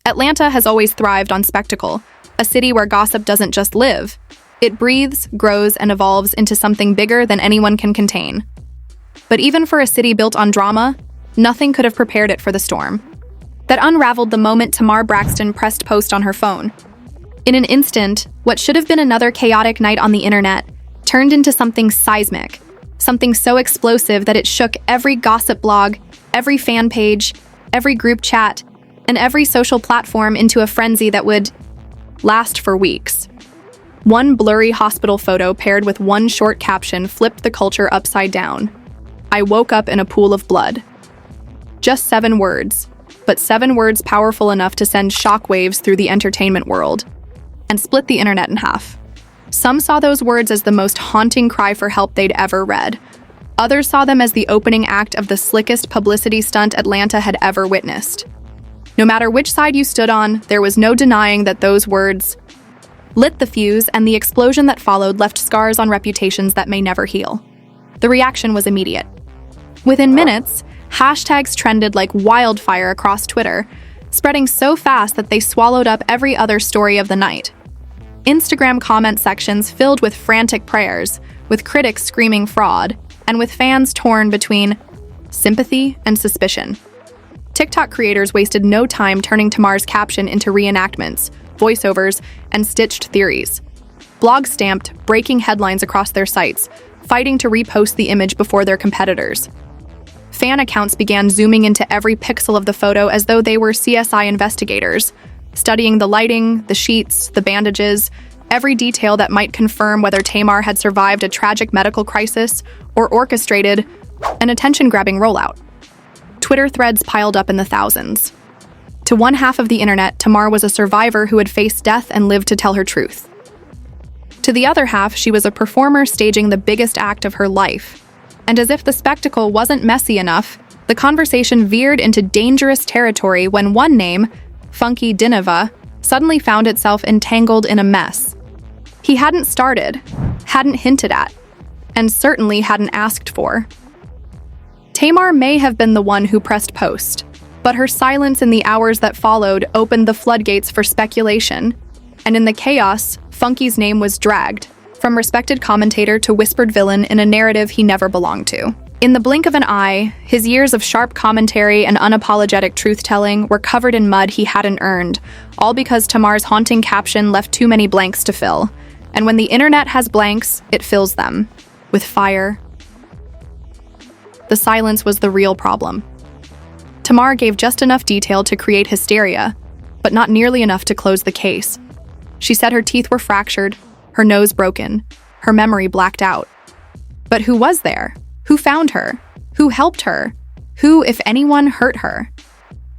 Atlanta has always thrived on spectacle, a city where gossip doesn't just live. It breathes, grows, and evolves into something bigger than anyone can contain. But even for a city built on drama, nothing could have prepared it for the storm that unraveled the moment Tamar Braxton pressed post on her phone. In an instant, what should have been another chaotic night on the internet turned into something seismic, something so explosive that it shook every gossip blog, every fan page, every group chat, and every social platform into a frenzy that would last for weeks. One blurry hospital photo paired with one short caption flipped the culture upside down. I woke up in a pool of blood. Just 7 words, but 7 words powerful enough to send shockwaves through the entertainment world and split the internet in half. Some saw those words as the most haunting cry for help they'd ever read. Others saw them as the opening act of the slickest publicity stunt Atlanta had ever witnessed. No matter which side you stood on, there was no denying that those words lit the fuse, and the explosion that followed left scars on reputations that may never heal. The reaction was immediate. Within minutes, hashtags trended like wildfire across Twitter, spreading so fast that they swallowed up every other story of the night. Instagram comment sections filled with frantic prayers, with critics screaming fraud, and with fans torn between sympathy and suspicion. TikTok creators wasted no time turning Tamar's caption into reenactments, voiceovers, and stitched theories. Blogs stamped breaking headlines across their sites, fighting to repost the image before their competitors. Fan accounts began zooming into every pixel of the photo as though they were CSI investigators, studying the lighting, the sheets, the bandages, every detail that might confirm whether Tamar had survived a tragic medical crisis or orchestrated an attention-grabbing rollout. Twitter threads piled up in the thousands. To one half of the internet, Tamar was a survivor who had faced death and lived to tell her truth. To the other half, she was a performer staging the biggest act of her life. And as if the spectacle wasn't messy enough, the conversation veered into dangerous territory when one name, Funky Dineva, suddenly found itself entangled in a mess. He hadn't started, hadn't hinted at, and certainly hadn't asked for. Tamar may have been the one who pressed post, but her silence in the hours that followed opened the floodgates for speculation, and in the chaos, Funky's name was dragged, from respected commentator to whispered villain in a narrative he never belonged to. In the blink of an eye, his years of sharp commentary and unapologetic truth-telling were covered in mud he hadn't earned, all because Tamar's haunting caption left too many blanks to fill. And when the internet has blanks, it fills them with fire. The silence was the real problem. Tamar gave just enough detail to create hysteria, but not nearly enough to close the case. She said her teeth were fractured, her nose broken, her memory blacked out. But who was there? Who found her? Who helped her? Who, if anyone, hurt her?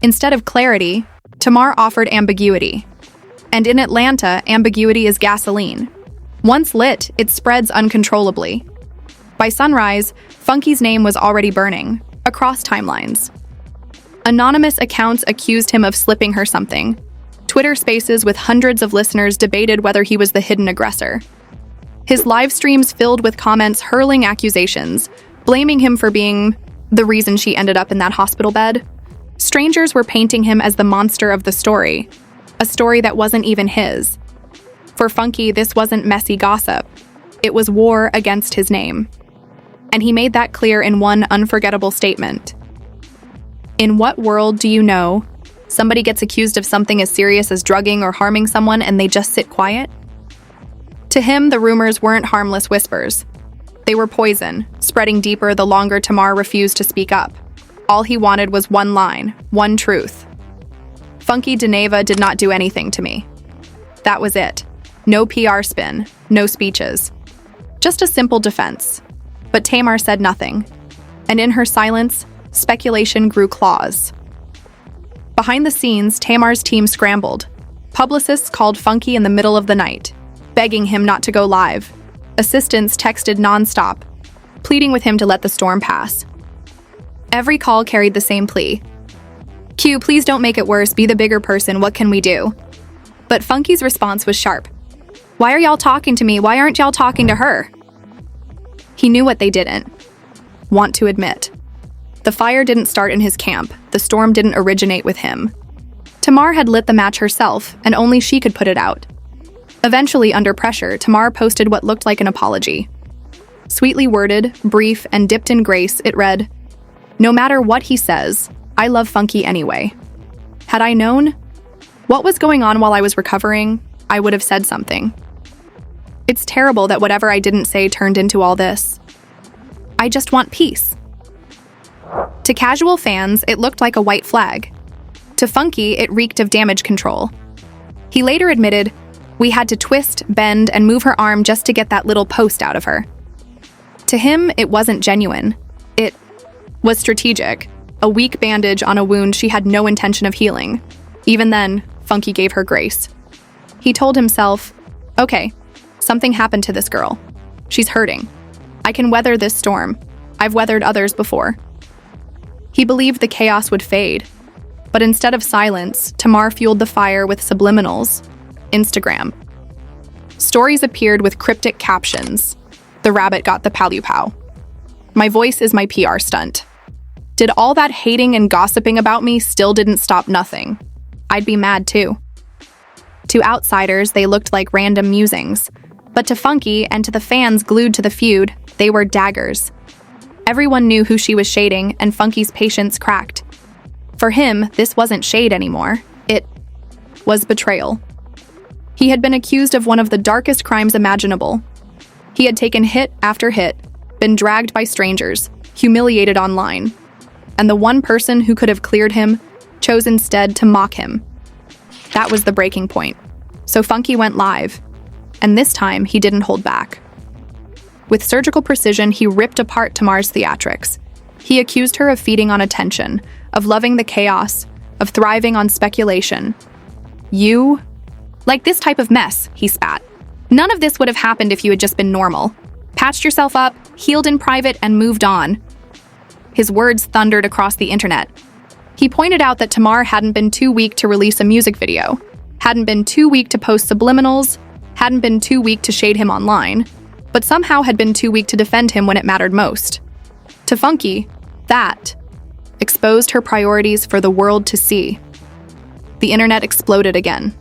Instead of clarity, Tamar offered ambiguity. And in Atlanta, ambiguity is gasoline. Once lit, it spreads uncontrollably. By sunrise, Funky's name was already burning, across timelines. Anonymous accounts accused him of slipping her something. Twitter spaces with hundreds of listeners debated whether he was the hidden aggressor. His live streams filled with comments hurling accusations, blaming him for being the reason she ended up in that hospital bed. Strangers were painting him as the monster of the story, a story that wasn't even his. For Funky, this wasn't messy gossip. It was war against his name. And he made that clear in one unforgettable statement. In what world do you know somebody gets accused of something as serious as drugging or harming someone and they just sit quiet? To him, the rumors weren't harmless whispers. They were poison, spreading deeper the longer Tamar refused to speak up. All he wanted was one line, one truth. Funky Dineva did not do anything to me. That was it. No PR spin, no speeches. Just a simple defense. But Tamar said nothing. And in her silence, speculation grew claws. Behind the scenes, Tamar's team scrambled. Publicists called Funky in the middle of the night, begging him not to go live. Assistants texted nonstop, pleading with him to let the storm pass. Every call carried the same plea. Q, please don't make it worse, be the bigger person, what can we do? But Funky's response was sharp. Why are y'all talking to me? Why aren't y'all talking to her? He knew what they didn't want to admit. The fire didn't start in his camp. The storm didn't originate with him. Tamar had lit the match herself, and only she could put it out. Eventually, under pressure, Tamar posted what looked like an apology. Sweetly worded, brief, and dipped in grace, it read, "No matter what he says, I love Funky anyway. Had I known what was going on while I was recovering, I would have said something. It's terrible that whatever I didn't say turned into all this. I just want peace." To casual fans, it looked like a white flag. To Funky, it reeked of damage control. He later admitted, "We had to twist, bend, and move her arm just to get that little post out of her." To him, it wasn't genuine. It was strategic, a weak bandage on a wound she had no intention of healing. Even then, Funky gave her grace. He told himself, "Okay, something happened to this girl. She's hurting. I can weather this storm. I've weathered others before." He believed the chaos would fade, but instead of silence, Tamar fueled the fire with subliminals. Instagram. Stories appeared with cryptic captions. "The rabbit got the palu-pow. My voice is my PR stunt. Did all that hating and gossiping about me still didn't stop nothing? I'd be mad too." To outsiders, they looked like random musings, but to Funky and to the fans glued to the feud, they were daggers. Everyone knew who she was shading, and Funky's patience cracked. For him, this wasn't shade anymore. It was betrayal. He had been accused of one of the darkest crimes imaginable. He had taken hit after hit, been dragged by strangers, humiliated online. And the one person who could have cleared him chose instead to mock him. That was the breaking point. So Funky went live, and this time he didn't hold back. With surgical precision, he ripped apart Tamar's theatrics. He accused her of feeding on attention, of loving the chaos, of thriving on speculation. "You like this type of mess," he spat. "None of this would have happened if you had just been normal. Patched yourself up, healed in private, and moved on." His words thundered across the internet. He pointed out that Tamar hadn't been too weak to release a music video, hadn't been too weak to post subliminals, hadn't been too weak to shade him online, but somehow had been too weak to defend him when it mattered most. To Funky, that exposed her priorities for the world to see. The internet exploded again.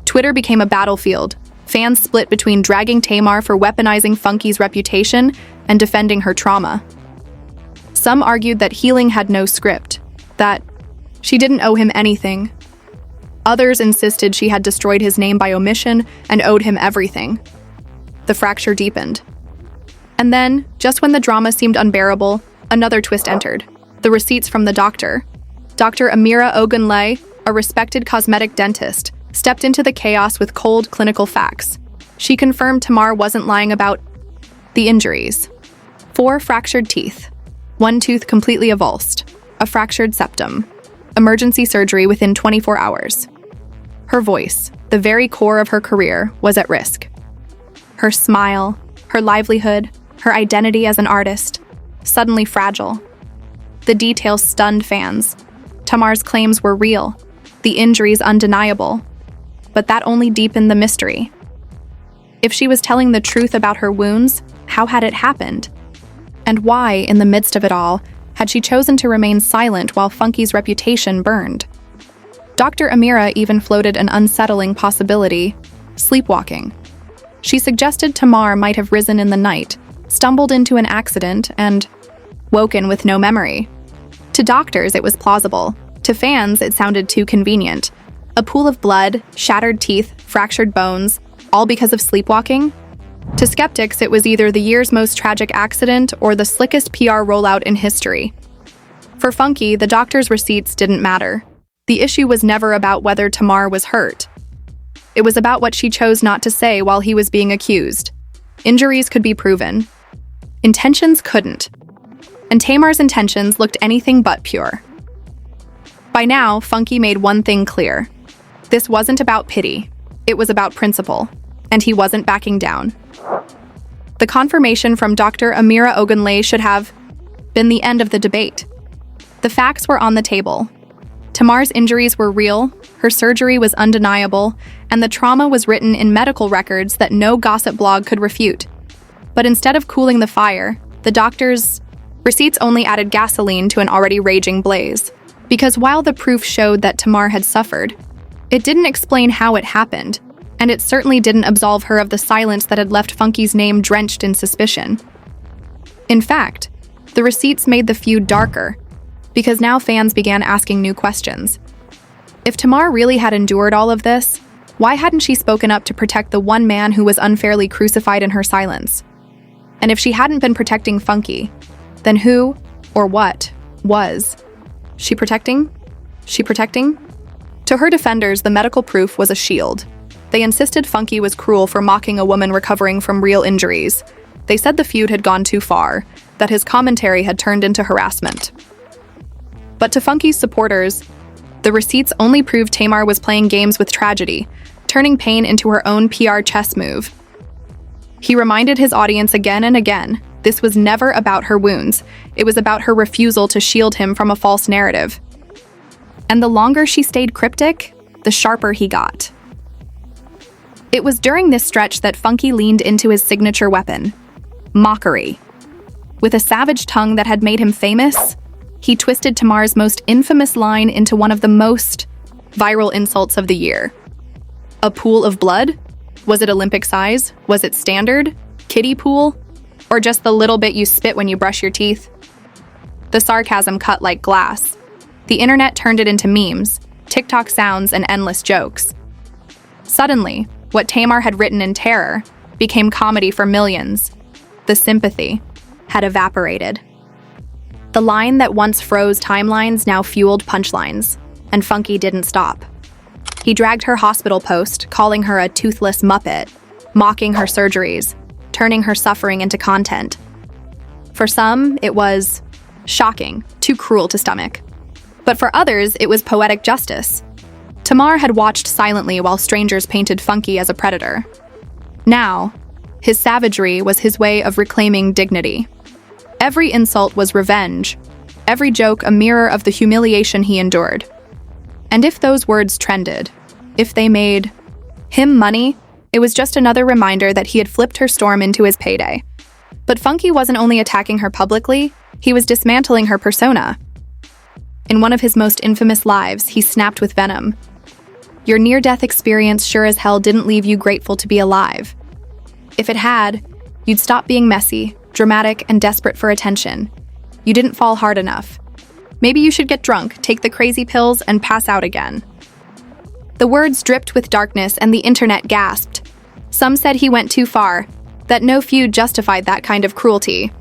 Twitter became a battlefield. Fans split between dragging Tamar for weaponizing Funky's reputation and defending her trauma. Some argued that healing had no script, that she didn't owe him anything. Others insisted she had destroyed his name by omission and owed him everything. The fracture deepened. And then, just when the drama seemed unbearable, another twist entered. The receipts from the doctor. Dr. Amira Ogunleye, a respected cosmetic dentist, stepped into the chaos with cold clinical facts. She confirmed Tamar wasn't lying about the injuries. 4 fractured teeth. 1 tooth completely avulsed. A fractured septum. Emergency surgery within 24 hours. Her voice, the very core of her career, was at risk. Her smile, her livelihood, her identity as an artist, suddenly fragile. The details stunned fans. Tamar's claims were real, the injuries undeniable, but that only deepened the mystery. If she was telling the truth about her wounds, how had it happened? And why, in the midst of it all, had she chosen to remain silent while Funky's reputation burned? Dr. Amira even floated an unsettling possibility: sleepwalking. She suggested Tamar might have risen in the night, stumbled into an accident, and woken with no memory. To doctors, it was plausible. To fans, it sounded too convenient. A pool of blood, shattered teeth, fractured bones, all because of sleepwalking? To skeptics, it was either the year's most tragic accident or the slickest PR rollout in history. For Funky, the doctor's receipts didn't matter. The issue was never about whether Tamar was hurt. It was about what she chose not to say while he was being accused. Injuries could be proven. Intentions couldn't. And Tamar's intentions looked anything but pure. By now, Funky made one thing clear. This wasn't about pity. It was about principle. And he wasn't backing down. The confirmation from Dr. Amira Ogunleye should have been the end of the debate. The facts were on the table. Tamar's injuries were real, her surgery was undeniable, and the trauma was written in medical records that no gossip blog could refute. But instead of cooling the fire, the doctor's receipts only added gasoline to an already raging blaze. Because while the proof showed that Tamar had suffered, it didn't explain how it happened, and it certainly didn't absolve her of the silence that had left Funky's name drenched in suspicion. In fact, the receipts made the feud darker, because now fans began asking new questions. If Tamar really had endured all of this, why hadn't she spoken up to protect the one man who was unfairly crucified in her silence? And if she hadn't been protecting Funky, then who or what was she protecting? To her defenders, the medical proof was a shield. They insisted Funky was cruel for mocking a woman recovering from real injuries. They said the feud had gone too far, that his commentary had turned into harassment. But to Funky's supporters, the receipts only proved Tamar was playing games with tragedy, turning pain into her own PR chess move. He reminded his audience again and again, this was never about her wounds. It was about her refusal to shield him from a false narrative. And the longer she stayed cryptic, the sharper he got. It was during this stretch that Funky leaned into his signature weapon, mockery. With a savage tongue that had made him famous, he twisted Tamar's most infamous line into one of the most viral insults of the year. A pool of blood? Was it Olympic size? Was it standard? Kiddie pool? Or just the little bit you spit when you brush your teeth? The sarcasm cut like glass. The internet turned it into memes, TikTok sounds, and endless jokes. Suddenly, what Tamar had written in terror became comedy for millions. The sympathy had evaporated. The line that once froze timelines now fueled punchlines, and Funky didn't stop. He dragged her hospital post, calling her a toothless muppet, mocking her surgeries, turning her suffering into content. For some, it was shocking, too cruel to stomach. But for others, it was poetic justice. Tamar had watched silently while strangers painted Funky as a predator. Now, his savagery was his way of reclaiming dignity. Every insult was revenge, every joke a mirror of the humiliation he endured. And if those words trended, if they made him money, it was just another reminder that he had flipped her storm into his payday. But Funky wasn't only attacking her publicly, he was dismantling her persona. In one of his most infamous lives, he snapped with venom. Your near-death experience sure as hell didn't leave you grateful to be alive. If it had, you'd stop being messy, dramatic, and desperate for attention. You didn't fall hard enough. Maybe you should get drunk, take the crazy pills, and pass out again. The words dripped with darkness and the internet gasped. Some said he went too far, that no feud justified that kind of cruelty.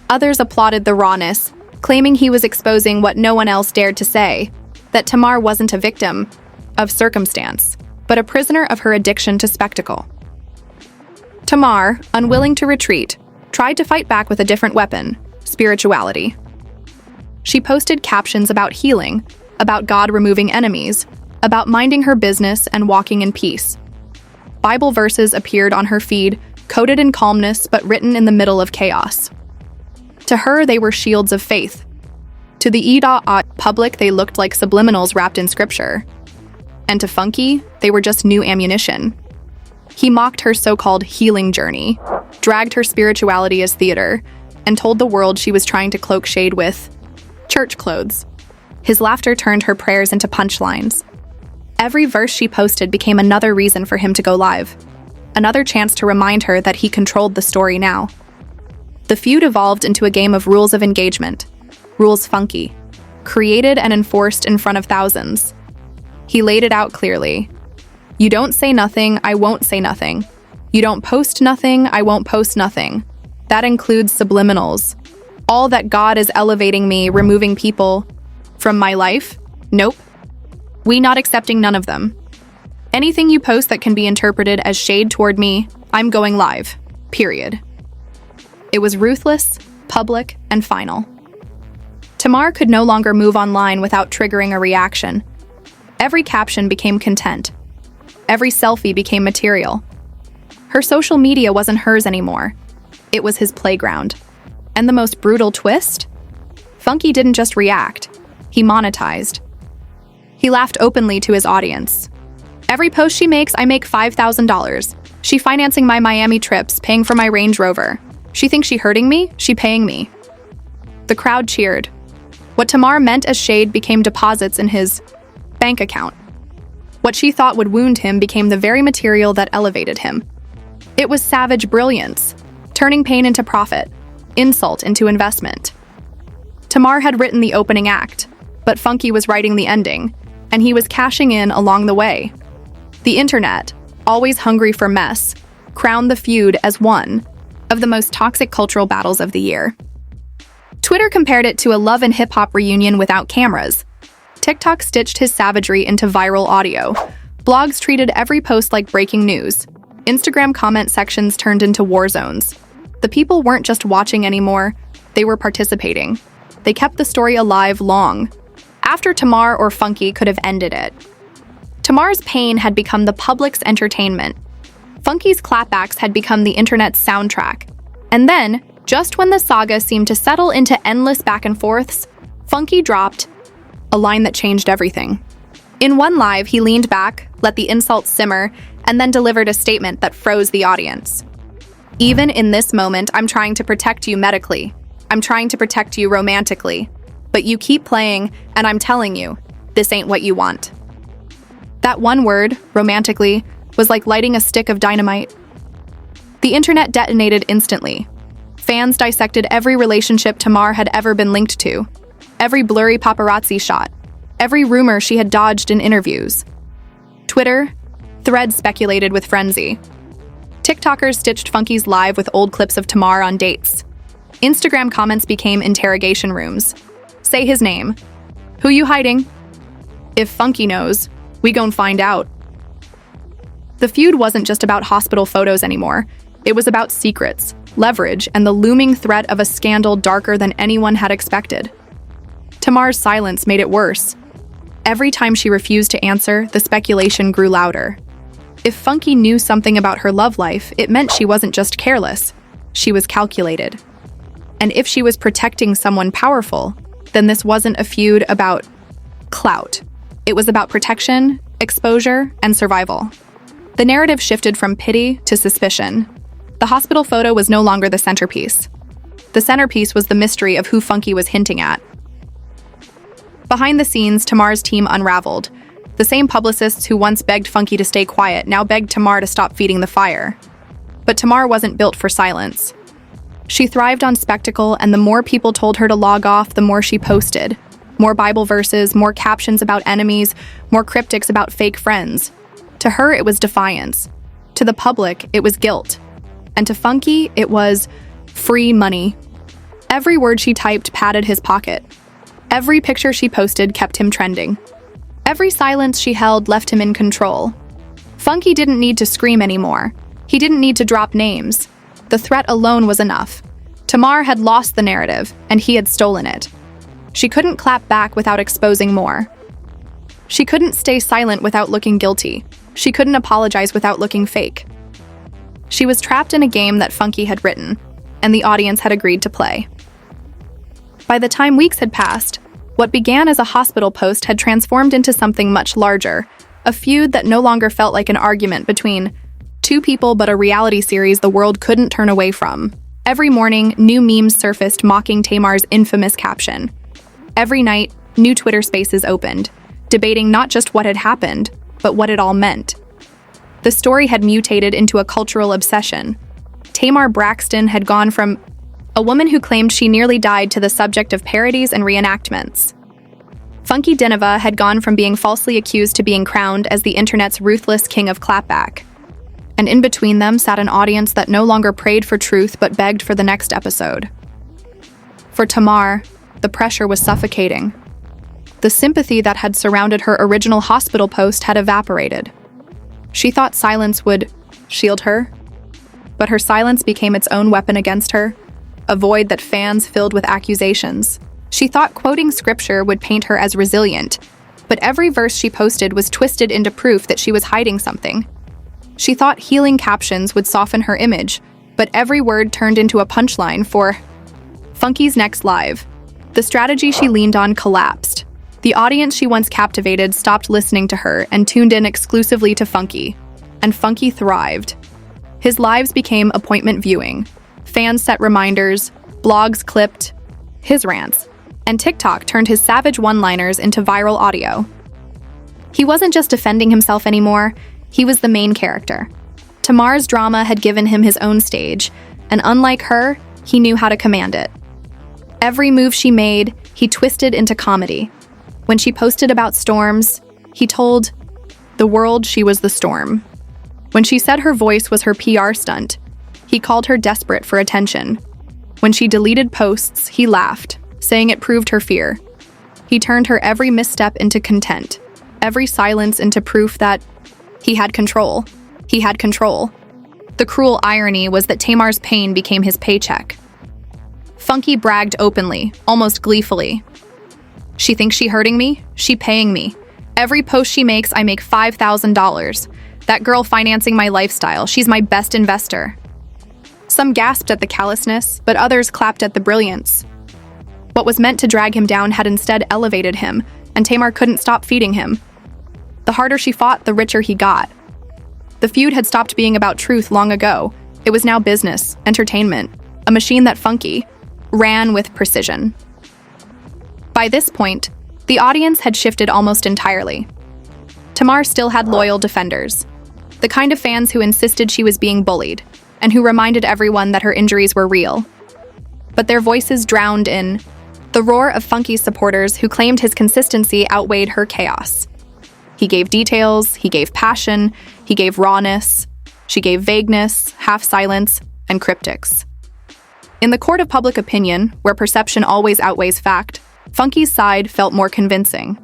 Others applauded the rawness, claiming he was exposing what no one else dared to say, that Tamar wasn't a victim of circumstance, but a prisoner of her addiction to spectacle. Tamar, unwilling to retreat, tried to fight back with a different weapon, spirituality. She posted captions about healing, about God removing enemies, about minding her business and walking in peace. Bible verses appeared on her feed, coded in calmness but written in the middle of chaos. To her, they were shields of faith. To the public, they looked like subliminals wrapped in scripture. And to Funky, they were just new ammunition. He mocked her so-called healing journey, dragged her spirituality as theater, and told the world she was trying to cloak shade with church clothes. His laughter turned her prayers into punchlines. Every verse she posted became another reason for him to go live, another chance to remind her that he controlled the story now. The feud evolved into a game of rules of engagement, rules Funky, created and enforced in front of thousands. He laid it out clearly. You don't say nothing, I won't say nothing. You don't post nothing, I won't post nothing. That includes subliminals. All that God is elevating me, removing people from my life? Nope. We not accepting none of them. Anything you post that can be interpreted as shade toward me, I'm going live. Period. It was ruthless, public, and final. Tamar could no longer move online without triggering a reaction. Every caption became content. Every selfie became material. Her social media wasn't hers anymore. It was his playground. And the most brutal twist? Funky didn't just react. He monetized. He laughed openly to his audience. Every post she makes, I make $5,000. She financing my Miami trips, paying for my Range Rover. She thinks she hurting me, she paying me. The crowd cheered. What Tamar meant as shade became deposits in his bank account. What she thought would wound him became the very material that elevated him. It was savage brilliance, turning pain into profit, insult into investment. Tamar had written the opening act, but Funky was writing the ending, and he was cashing in along the way. The internet, always hungry for mess, crowned the feud as one of the most toxic cultural battles of the year. Twitter compared it to a love and hip-hop reunion without cameras. TikTok stitched his savagery into viral audio. Blogs treated every post like breaking news. Instagram comment sections turned into war zones. The people weren't just watching anymore, they were participating. They kept the story alive long, after Tamar or Funky could have ended it. Tamar's pain had become the public's entertainment. Funky's clapbacks had become the internet's soundtrack. And then, just when the saga seemed to settle into endless back and forths, Funky dropped a line that changed everything. In one live, he leaned back, let the insults simmer, and then delivered a statement that froze the audience. Even in this moment, I'm trying to protect you medically. I'm trying to protect you romantically. But you keep playing, and I'm telling you, this ain't what you want. That one word, romantically, was like lighting a stick of dynamite. The internet detonated instantly. Fans dissected every relationship Tamar had ever been linked to, every blurry paparazzi shot, every rumor she had dodged in interviews. Twitter, threads speculated with frenzy. TikTokers stitched Funky's live with old clips of Tamar on dates. Instagram comments became interrogation rooms. Say his name. Who you hiding? If Funky knows, we gon' find out. The feud wasn't just about hospital photos anymore. It was about secrets, leverage, and the looming threat of a scandal darker than anyone had expected. Tamar's silence made it worse. Every time she refused to answer, the speculation grew louder. If Funky knew something about her love life, it meant she wasn't just careless. She was calculated. And if she was protecting someone powerful, then this wasn't a feud about clout. It was about protection, exposure, and survival. The narrative shifted from pity to suspicion. The hospital photo was no longer the centerpiece. The centerpiece was the mystery of who Funky was hinting at. Behind the scenes, Tamar's team unraveled. The same publicists who once begged Funky to stay quiet now begged Tamar to stop feeding the fire. But Tamar wasn't built for silence. She thrived on spectacle, and the more people told her to log off, the more she posted. More Bible verses, more captions about enemies, more cryptics about fake friends. To her, it was defiance. To the public, it was guilt. And to Funky, it was free money. Every word she typed padded his pocket. Every picture she posted kept him trending. Every silence she held left him in control. Funky didn't need to scream anymore. He didn't need to drop names. The threat alone was enough. Tamar had lost the narrative, and he had stolen it. She couldn't clap back without exposing more. She couldn't stay silent without looking guilty. She couldn't apologize without looking fake. She was trapped in a game that Funky had written, and the audience had agreed to play. By the time weeks had passed, what began as a hospital post had transformed into something much larger, a feud that no longer felt like an argument between two people but a reality series the world couldn't turn away from. Every morning, new memes surfaced mocking Tamar's infamous caption. Every night, new Twitter spaces opened, debating not just what had happened, but what it all meant. The story had mutated into a cultural obsession. Tamar Braxton had gone from a woman who claimed she nearly died to the subject of parodies and reenactments. Funky Dineva had gone from being falsely accused to being crowned as the internet's ruthless king of clapback. And in between them sat an audience that no longer prayed for truth but begged for the next episode. For Tamar, the pressure was suffocating. The sympathy that had surrounded her original hospital post had evaporated. She thought silence would shield her, but her silence became its own weapon against her, a void that fans filled with accusations. She thought quoting scripture would paint her as resilient, but every verse she posted was twisted into proof that she was hiding something. She thought healing captions would soften her image, but every word turned into a punchline for Funky's next live. The strategy she leaned on collapsed. The audience she once captivated stopped listening to her and tuned in exclusively to Funky. And Funky thrived. His lives became appointment viewing. Fans set reminders, blogs clipped his rants, and TikTok turned his savage one-liners into viral audio. He wasn't just defending himself anymore, he was the main character. Tamar's drama had given him his own stage, and unlike her, he knew how to command it. Every move she made, he twisted into comedy. When she posted about storms, he told the world she was the storm. When she said her voice was her PR stunt, he called her desperate for attention. When she deleted posts, he laughed, saying it proved her fear. He turned her every misstep into content, every silence into proof that he had control. He had control. The cruel irony was that Tamar's pain became his paycheck. Funky bragged openly, almost gleefully. She thinks she hurting me? She paying me. Every post she makes, I make $5,000. That girl financing my lifestyle, she's my best investor. Some gasped at the callousness, but others clapped at the brilliance. What was meant to drag him down had instead elevated him, and Tamar couldn't stop feeding him. The harder she fought, the richer he got. The feud had stopped being about truth long ago. It was now business, entertainment, a machine that Funky ran with precision. By this point, the audience had shifted almost entirely. Tamar still had loyal defenders, the kind of fans who insisted she was being bullied, and who reminded everyone that her injuries were real. But their voices drowned in the roar of Funky's supporters who claimed his consistency outweighed her chaos. He gave details, he gave passion, he gave rawness, she gave vagueness, half-silence, and cryptics. In the court of public opinion, where perception always outweighs fact, Funky's side felt more convincing.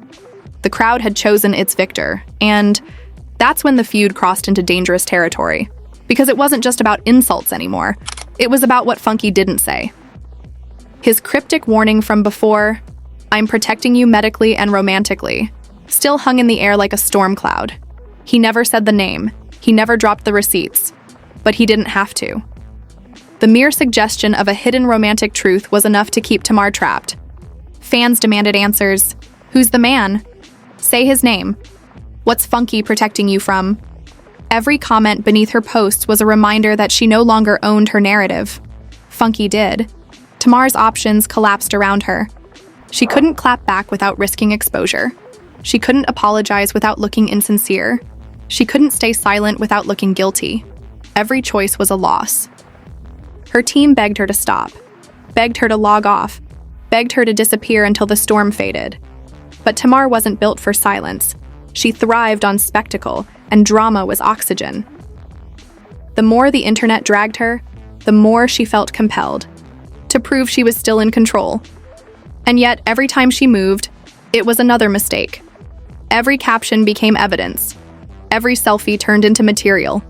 The crowd had chosen its victor, and that's when the feud crossed into dangerous territory. Because it wasn't just about insults anymore, it was about what Funky didn't say. His cryptic warning from before, "I'm protecting you medically and romantically," still hung in the air like a storm cloud. He never said the name, he never dropped the receipts, but he didn't have to. The mere suggestion of a hidden romantic truth was enough to keep Tamar trapped. Fans demanded answers. Who's the man? Say his name. What's Funky protecting you from? Every comment beneath her posts was a reminder that she no longer owned her narrative. Funky did. Tamar's options collapsed around her. She couldn't clap back without risking exposure. She couldn't apologize without looking insincere. She couldn't stay silent without looking guilty. Every choice was a loss. Her team begged her to stop, begged her to log off, begged her to disappear until the storm faded. But Tamar wasn't built for silence. She thrived on spectacle, and drama was oxygen. The more the internet dragged her, the more she felt compelled to prove she was still in control. And yet, every time she moved, it was another mistake. Every caption became evidence. Every selfie turned into material.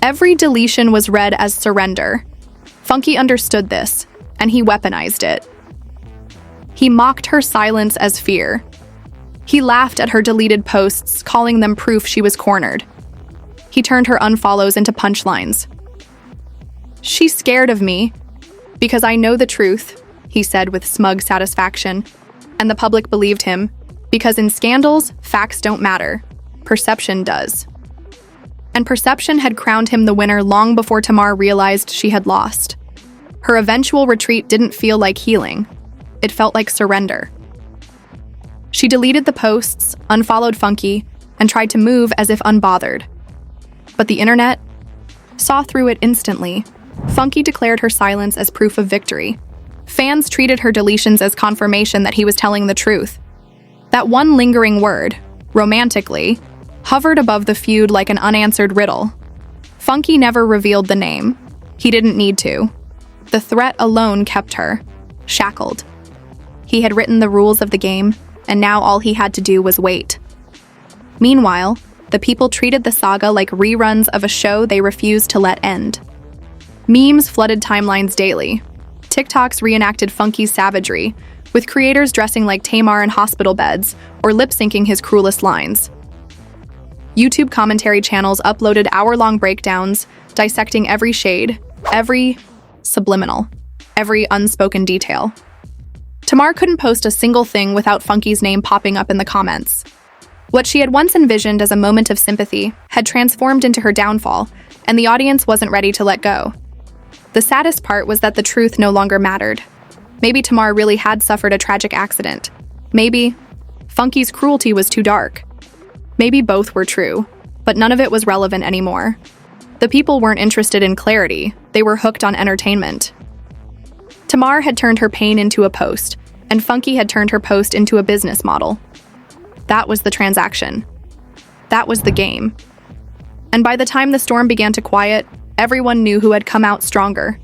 Every deletion was read as surrender. Funky understood this, and he weaponized it. He mocked her silence as fear. He laughed at her deleted posts, calling them proof she was cornered. He turned her unfollows into punchlines. "She's scared of me, because I know the truth," he said with smug satisfaction, and the public believed him, because in scandals, facts don't matter. Perception does. And perception had crowned him the winner long before Tamar realized she had lost. Her eventual retreat didn't feel like healing. It felt like surrender. She deleted the posts, unfollowed Funky, and tried to move as if unbothered. But the internet saw through it instantly. Funky declared her silence as proof of victory. Fans treated her deletions as confirmation that he was telling the truth. That one lingering word, romantically, hovered above the feud like an unanswered riddle. Funky never revealed the name. He didn't need to. The threat alone kept her shackled. He had written the rules of the game, and now all he had to do was wait. Meanwhile, the people treated the saga like reruns of a show they refused to let end. Memes flooded timelines daily. TikToks reenacted Funky's savagery, with creators dressing like Tamar in hospital beds or lip-syncing his cruelest lines. YouTube commentary channels uploaded hour-long breakdowns, dissecting every shade, every subliminal, every unspoken detail. Tamar couldn't post a single thing without Funky's name popping up in the comments. What she had once envisioned as a moment of sympathy had transformed into her downfall, and the audience wasn't ready to let go. The saddest part was that the truth no longer mattered. Maybe Tamar really had suffered a tragic accident. Maybe Funky's cruelty was too dark. Maybe both were true, but none of it was relevant anymore. The people weren't interested in clarity, they were hooked on entertainment. Tamar had turned her pain into a post, and Funky had turned her post into a business model. That was the transaction. That was the game. And by the time the storm began to quiet, everyone knew who had come out stronger.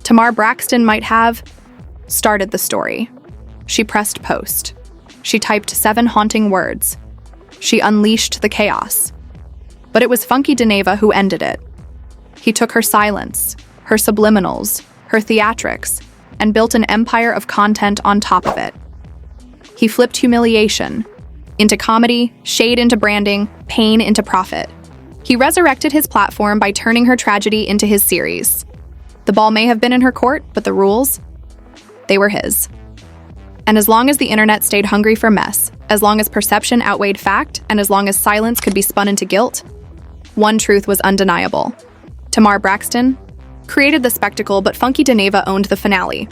Tamar Braxton might have started the story. She pressed post. She typed 7 haunting words. She unleashed the chaos. But it was Funky Dineva who ended it. He took her silence, her subliminals, her theatrics, and built an empire of content on top of it. He flipped humiliation into comedy, shade into branding, pain into profit. He resurrected his platform by turning her tragedy into his series. The ball may have been in her court, but the rules, they were his. And as long as the internet stayed hungry for mess, as long as perception outweighed fact, and as long as silence could be spun into guilt, one truth was undeniable. Tamar Braxton created the spectacle, but Funky Dineva owned the finale.